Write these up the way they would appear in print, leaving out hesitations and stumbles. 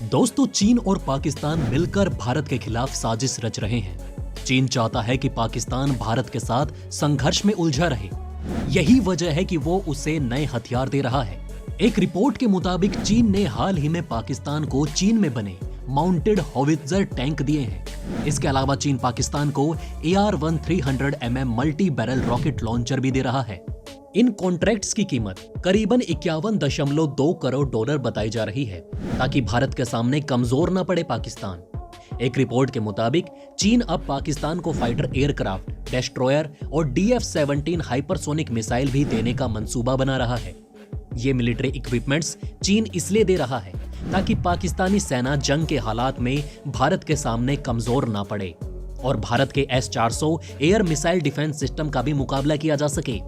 दोस्तों, चीन और पाकिस्तान मिलकर भारत के खिलाफ साजिश रच रहे हैं। चीन चाहता है कि पाकिस्तान भारत के साथ संघर्ष में उलझा रहे। यही वजह है कि वो उसे नए हथियार दे रहा है। एक रिपोर्ट के मुताबिक चीन ने हाल ही में पाकिस्तान को चीन में बने माउंटेड हॉवित्जर टैंक दिए हैं। इसके अलावा चीन पाकिस्तान को AR-1 300 mm multi barrel rocket launcher भी दे रहा है। इन कॉन्ट्रैक्ट्स की कीमत करीबन 51.2 करोड़ डॉलर बताई जा रही है, ताकि भारत के सामने कमजोर न पड़े पाकिस्तान। एक रिपोर्ट के मुताबिक चीन अब पाकिस्तान को फाइटर एयरक्राफ्ट, डेस्ट्रॉयर और DF-17 हाइपरसोनिक मिसाइल भी देने का मंसूबा बना रहा है। ये मिलिट्री इक्विपमेंट्स चीन इसलिए दे रहा है ताकि पाकिस्तानी सेना जंग के हालात में भारत के सामने कमजोर ना पड़े और भारत के S-400 air missile defence system का भी मुकाबला किया जा सके।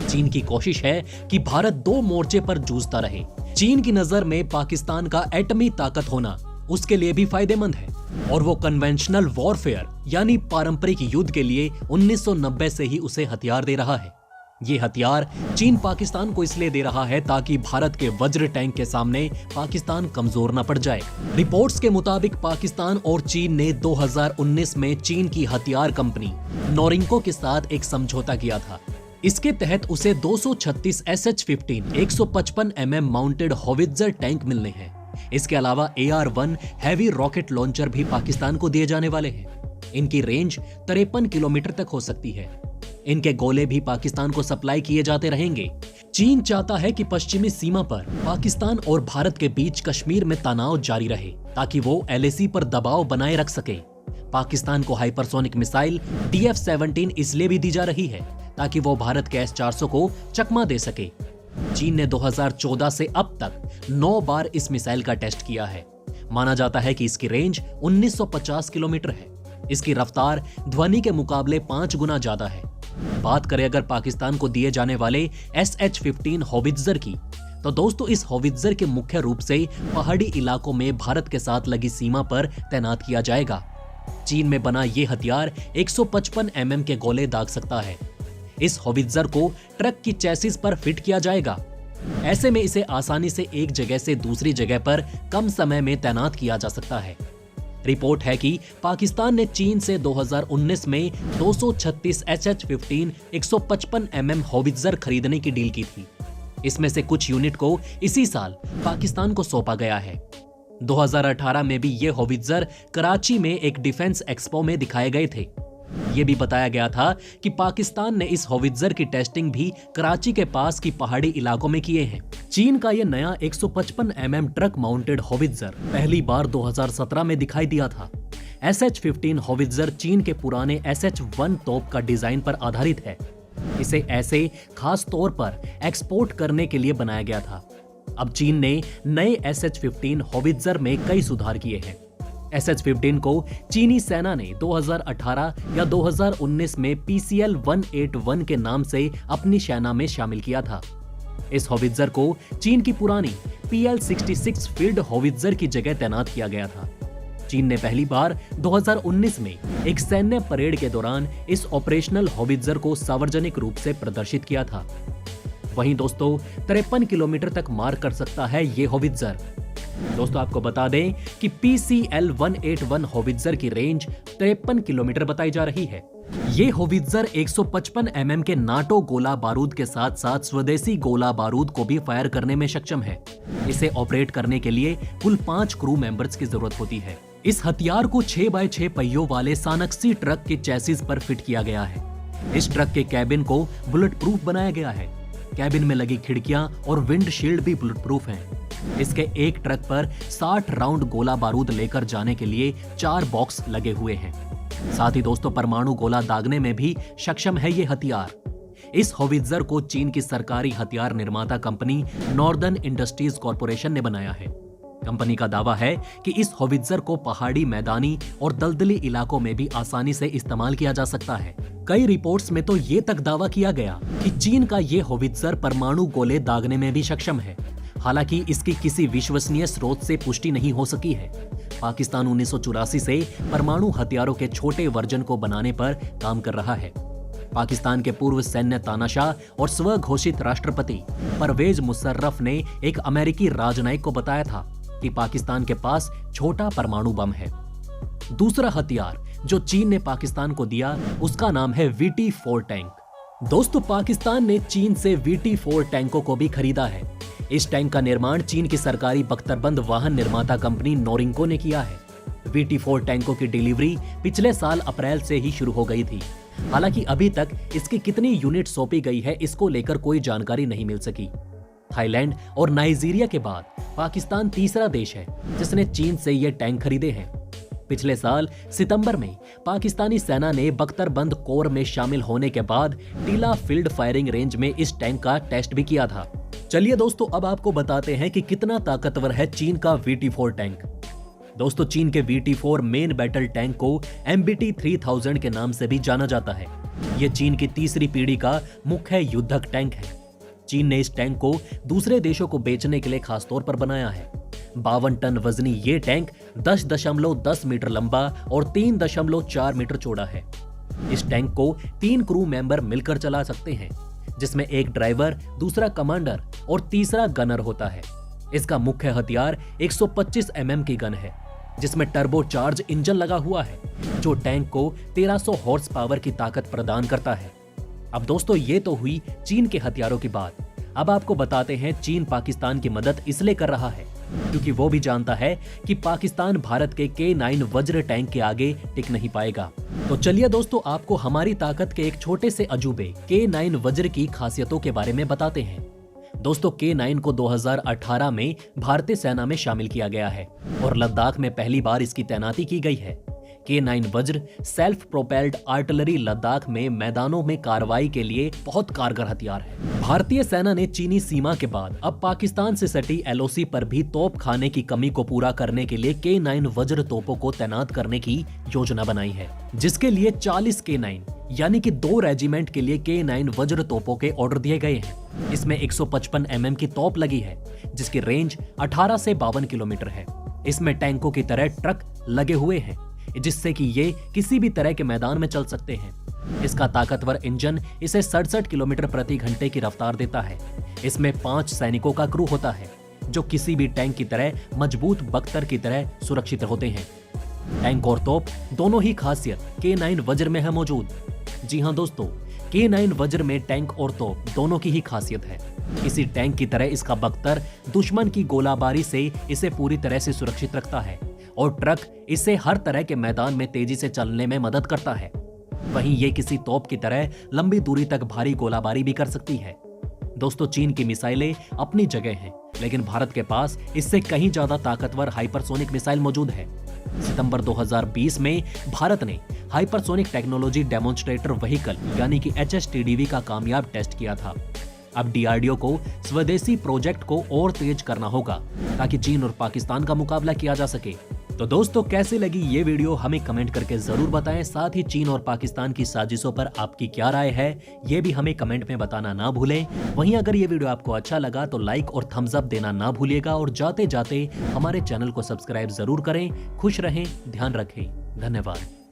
चीन की कोशिश है कि भारत दो मोर्चे पर जूझता रहे। चीन की नजर में पाकिस्तान का एटमी ताकत होना उसके लिए भी फायदेमंद है और वो कन्वेंशनल वॉरफेयर यानी पारंपरिक युद्ध के लिए 1990 से ही उसे हथियार दे रहा है। ये हथियार चीन पाकिस्तान को इसलिए दे रहा है ताकि भारत के वज्र टैंक के सामने पाकिस्तान कमजोर न पड़ जाए। रिपोर्ट्स के मुताबिक पाकिस्तान और चीन ने 2019 में चीन की हथियार कंपनी नोरिंको के साथ एक समझौता किया था। इसके तहत उसे 236 SH-15 155 mm mounted howitzer tank मिलने हैं। इसके अलावा AR-1 हैवी रॉकेट लॉन्चर भी पाकिस्तान को दिए जाने वाले हैं। इनकी रेंज 53 किलोमीटर तक हो सकती है। इनके गोले भी पाकिस्तान को सप्लाई किए जाते रहेंगे। चीन चाहता है कि पश्चिमी सीमा पर पाकिस्तान और भारत के बीच कश्मीर में तनाव जारी रहे ताकि वो LAC पर दबाव बनाए रख सके। पाकिस्तान को हाइपरसोनिक मिसाइल DF-17 इसलिए भी दी जा रही है ताकि वो भारत के S-400 को चकमा दे सके। चीन ने 2014 से अब तक 9 बार इस मिसाइल का टेस्ट किया है। माना जाता है कि इसकी रेंज 1950 किलोमीटर है। इसकी रफ्तार ध्वनि के मुकाबले 5 गुना ज्यादा है। बात करें अगर पाकिस्तान को दिए जाने वाले SH-15 हॉवित्जर की, तो दोस्तों इस हॉवित्जर के मुख्य रूप से पहाड़ी इलाकों में भारत के साथ लगी सीमा पर तैनात किया जाएगा। चीन में बना ये हथियार 155 mm के गोले दाग सकता है। इस हॉवित्जर को ट्रक की चैसिस पर फिट किया जाएगा। ऐसे में इसे आसानी से एक जगह से दूसरी जगह पर कम समय में तैनात किया जा सकता है। रिपोर्ट है कि पाकिस्तान ने चीन से 2019 में 236 SH-15 155 mm हॉवित्जर खरीदने की डील की थी। इसमें से कुछ यूनिट को इसी साल पाकिस्तान को सौंपा गया है। 2018 में भी ये हॉवित्जर कराची में एक डिफेंस एक्सपो में दिखाए गए थे। ये भी बताया गया था कि पाकिस्तान ने इस हॉवित्जर की टेस्टिंग भी कराची के पास की पहाड़ी इलाकों में किए हैं। चीन का ये नया 155 mm ट्रक माउंटेड हॉवित्जर पहली बार 2017 में दिखाई दिया था। SH-15 हॉवित्जर चीन के पुराने SH-1 तोप का डिजाइन पर आधारित है। इसे ऐसे खास तौर पर एक्सपोर्ट करने के लिए बनाया गया था। अब चीन ने नए SH-15 हॉवित्जर में कई सुधार किए हैं। SH-15 को चीनी सेना ने 2018 या 2019 में PCL-181 के नाम से अपनी सेना में शामिल किया था। इस हॉवित्जर को चीन की पुरानी PL-66 फील्ड हॉवित्जर की जगह तैनात किया गया था। चीन ने पहली बार 2019 में एक सैन्य परेड के दौरान इस ऑपरेशनल हॉवित्जर को सार्वजनिक रूप से प्रदर्शित किया था। वहीं दोस्तों 53 किलोमीटर तक मार कर सकता है ये हॉवित्जर। दोस्तों आपको बता दें कि PCL-181 हॉवित्जर की रेंज 53 किलोमीटर बताई जा रही है। ये हॉवित्जर 155 mm के नाटो गोला बारूद के साथ साथ स्वदेशी गोला बारूद को भी फायर करने में सक्षम है। इसे ऑपरेट करने के लिए कुल 5 क्रू मेंबर्स की जरूरत होती है। इस हथियार को 6x6 पहियों वाले सानक्सी ट्रक के चैसिस पर फिट किया गया है। इस ट्रक के कैबिन को बुलेट प्रूफ बनाया गया है। कैबिन में लगी खिड़कियां और विंडशील्ड भी बुलेट प्रूफ हैं। इसके एक ट्रक पर 60 राउंड गोला बारूद लेकर जाने के लिए 4 बॉक्स लगे हुए हैं। साथ ही दोस्तों परमाणु गोला दागने में भी सक्षम है ये हथियार। इस हॉवित्जर को चीन की सरकारी हथियार निर्माता कंपनी नॉर्दर्न इंडस्ट्रीज कॉरपोरेशन ने बनाया है। कंपनी का दावा है कि इस हॉवित्जर को पहाड़ी, मैदानी और दलदली इलाकों में भी आसानी से इस्तेमाल किया जा सकता है। कई रिपोर्ट्स में तो ये तक दावा किया गया कि चीन का ये हॉवित्जर परमाणु गोले दागने में भी सक्षम है। हालांकि इसकी किसी विश्वसनीय स्रोत से पुष्टि नहीं हो सकी है। पाकिस्तान 1984 से परमाणु हथियारों के छोटे वर्जन को बनाने पर काम कर रहा है। पाकिस्तान के पूर्व सैन्य तानाशाह और स्वघोषित राष्ट्रपति परवेज मुशर्रफ ने एक अमेरिकी राजनयिक को बताया था कि पाकिस्तान के पास छोटा परमाणु बम है। दूसरा हथियार जो चीन ने पाकिस्तान को दिया उसका नाम है VT-4 टैंक। दोस्तों, पाकिस्तान ने चीन से VT-4 टैंकों को भी खरीदा है। इस टैंक का निर्माण चीन की सरकारी बख्तरबंद वाहन निर्माता कंपनी नोरिंको ने किया है। VT-4 टैंकों की डिलीवरी पिछले साल अप्रैल से ही शुरू हो गई थी। हालांकि अभी तक इसकी कितनी यूनिट सौंपी गई है इसको लेकर कोई जानकारी नहीं मिल सकी। थाईलैंड और नाइजीरिया के बाद पाकिस्तान तीसरा देश है जिसने चीन से ये टैंक खरीदे हैं। पिछले साल सितंबर में पाकिस्तानी सेना ने बख्तरबंद कोर में शामिल होने के बाद टीला फील्ड फायरिंग रेंज में इस टैंक का टेस्ट भी किया था। चलिए दोस्तों, अब आपको बताते हैं कि कितना ताकतवर है चीन का VT-4 टैंक। दोस्तों, चीन के VT-4 मेन बैटल टैंक को MBT-3000 के नाम से भी जाना जाता है। यह चीन की तीसरी पीढ़ी का मुख्य युद्धक टैंक है। चीन ने इस टैंक को दूसरे देशों को बेचने के लिए खासतौर पर बनाया है। 52 टन वजनी ये टैंक 10.10 मीटर लंबा और 3.4 मीटर चौड़ा है। इस टैंक को 3 क्रू मेंबर मिलकर चला सकते हैं, जिसमें एक ड्राइवर, दूसरा कमांडर और तीसरा गनर होता है। इसका मुख्य हथियार 125 mm की गन है, जिसमें टर्बो चार्ज इंजन लगा हुआ है, जो टैंक को 1300 हॉर्स पावर की ताकत प्रदान करता है। अब दोस्तों, ये तो हुई चीन के हथियारों की बात। अब आपको बताते हैं चीन पाकिस्तान की मदद इसलिए कर रहा है क्योंकि वो भी जानता है कि पाकिस्तान भारत के K9 वज्र टैंक के आगे टिक नहीं पाएगा। तो चलिए दोस्तों, आपको हमारी ताकत के एक छोटे से अजूबे K9 वज्र की खासियतों के बारे में बताते हैं। दोस्तों, K9 को 2018 में भारतीय सेना में शामिल किया गया है और लद्दाख में पहली बार इसकी तैनाती की गई है। K9 वज्र सेल्फ प्रोपेल्ड आर्टिलरी लद्दाख में मैदानों में कार्रवाई के लिए बहुत कारगर हथियार है। भारतीय सेना ने चीनी सीमा के बाद अब पाकिस्तान से सटी LOC पर भी तोप खाने की कमी को पूरा करने के लिए K9 वज्र तोपों को तैनात करने की योजना बनाई है, जिसके लिए 40 K9 यानी कि 2 रेजिमेंट के लिए K9 वज्र तोपों के ऑर्डर दिए गए हैं। इसमें 155 mm की तोप लगी है, जिसकी रेंज 18 से 52 किलोमीटर है। इसमें टैंकों की तरह ट्रक लगे हुए हैं, जिससे कि ये किसी भी तरह के मैदान में चल सकते हैं। इसका ताकतवर इंजन इसे 67 किलोमीटर प्रति घंटे की रफ्तार देता है। इसमें 5 सैनिकों का क्रू होता है, जो किसी भी टैंक की तरह मजबूत बख्तर की तरह सुरक्षित होते हैं। टैंक और तोप दोनों ही खासियत K9 वज्र में है मौजूद। जी हाँ दोस्तों, K9 वज्र में टैंक और तोप दोनों की ही खासियत है। किसी टैंक की तरह इसका बख्तर दुश्मन की गोलाबारी से इसे पूरी तरह से सुरक्षित रखता है और ट्रक इसे हर तरह के मैदान में तेजी से चलने में मदद करता है। वहीं ये किसी तोप की तरह लंबी दूरी तक भारी गोलाबारी भी कर सकती है। दोस्तों, चीन की मिसाइलें अपनी जगह हैं, लेकिन भारत के पास इससे कहीं ज्यादा ताकतवर हाइपरसोनिक मिसाइल मौजूद है। सितंबर 2020 में भारत ने हाइपरसोनिक टेक्नोलॉजी डेमोन्स्ट्रेटर व्हीकल यानी कि HSTDV का कामयाब टेस्ट किया था। अब DRDO को स्वदेशी प्रोजेक्ट को और तेज करना होगा ताकि चीन और पाकिस्तान का मुकाबला किया जा सके। तो दोस्तों, कैसी लगी ये वीडियो हमें कमेंट करके जरूर बताएं। साथ ही चीन और पाकिस्तान की साजिशों पर आपकी क्या राय है ये भी हमें कमेंट में बताना ना भूलें। वहीं अगर ये वीडियो आपको अच्छा लगा तो लाइक और थम्स अप देना ना भूलिएगा और जाते जाते हमारे चैनल को सब्सक्राइब जरूर करें। खुश रहें, ध्यान रखें, धन्यवाद।